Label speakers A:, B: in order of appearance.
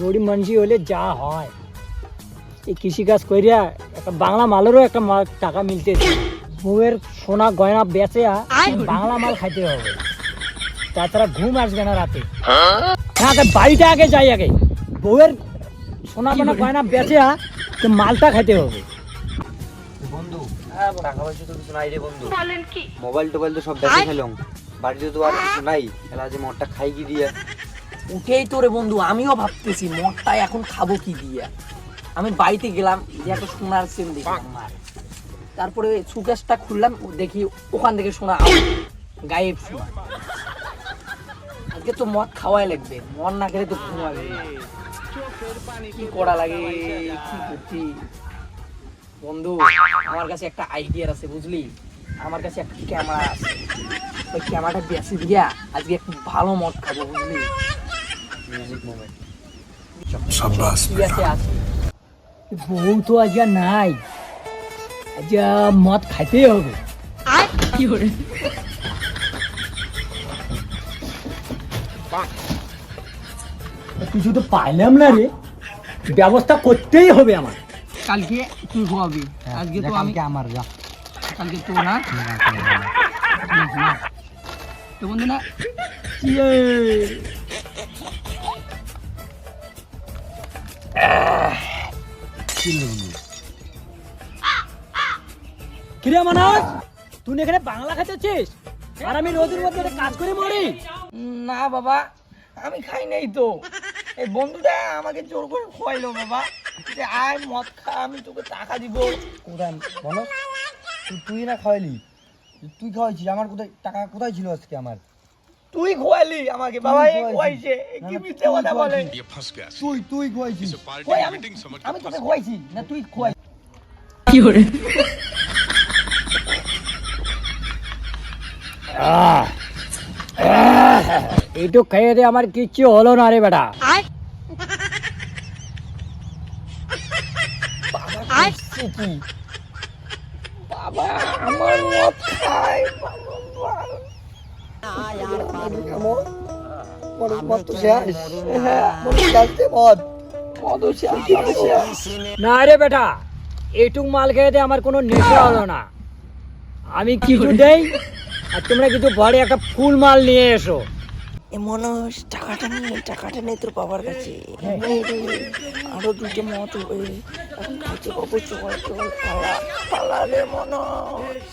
A: গরিব মানুষ হলে যা হয়, এই কৃষিকাজ করিয়া একটা বাংলা মালেরও একটা টাকা মিলতেছে। বউয়ের সোনা গয়না বেচে বাংলা মাল খাইতে হবে, তাছাড়া ঘুম আসবে না রাতে। বাড়িটা আগে যাই, আগে বউয়ের সোনা গয়না বেচে মালটা খাইতে হবে।
B: বন্ধু টাকা পয়সা তো কিছু নাই রে বন্ধু, মোবাইল টোবাইল তো সব দেখে ফেললাম, বাড়িতে তো আর কিছু নাই। এলা যে মদটা খাই কি দিয়া?
C: উঠেই তো রে বন্ধু, আমিও ভাবতেছি মদটা এখন খাবো কি দিয়া। আমি বাড়িতে গেলাম, যে একটা সোনার চেন দেখলাম মার, তারপরে সুকেশটা খুললাম, দেখি ওখান থেকে সোনা গায়েব সোনা। আজকে তো মদ খাওয়াই লাগবে, মদ না খেলে তো ঘুমাবে না। কি করা লাগে, কি করছি বন্ধু? আমার কাছে একটা আইডিয়া আছে বুঝলি, আমার কাছে একটা ক্যামেরা আছে, ওই ক্যামেরাটা বেশি দিয়া আজকে একটু ভালো মদ খাবো বুঝলি।
B: মিউজিক মোমেন্ট
C: ঠিক আছে আছে।
A: বউ তো আজ নাই, আজ মদ খাইতেই হবে।
C: কি করে
A: কিছু তো পাইলাম না রে, ব্যবস্থা করতেই হবে আমার।
C: কালকে তুই ঘুমাবি, আজকে তো আমি
B: আমার যা
C: কালকে তো না তো বন্ধু না।
A: কিরে মানস, তুই এখানে বাংলা খাচ্ছিস আর আমি রোদের মধ্যে কাজ করে মরি?
C: না বাবা, আমি খাই নাই তো, এই বন্ধুটা আমাকে জোর করে খোয়াইলো বাবা, যে আয় মদ খা, আমি তোকে টাকা দিব।
B: কোথায় বলো? তুই না খাওয়াইলি, তুই খাওয়াইছিস, আমার কোথায় টাকা কোথায় ছিল আজকে আমার?
C: তুই খোয়াইলি আমাকে বাবা, এই খোয়াইছে, কি মিথ্যে কথা বলে।
B: তুই খাওয়াইছিস?
C: কই আমি তোকে খোয়াইছি না, তুই খোয়াই।
A: এইটু খেয়ে দে, আমার কিচ্ছু হলো না রে বেটা।
C: কি বাবা, আমার মদ খায়
A: না রে বেটা, এইটুক মাল খেয়ে দে আমার কোনো নেশা হলো না। আমি কিছু দেই আর তোমরা কিছু ঘরে একটা ফুল মাল নিয়ে এসো।
C: মনোজ টাকাটা নেই তোর বাবার কাছে, আরো দুটো মত হবে, এখন খাইতে পাবো, চল চল পালা পালা রে মনোজ।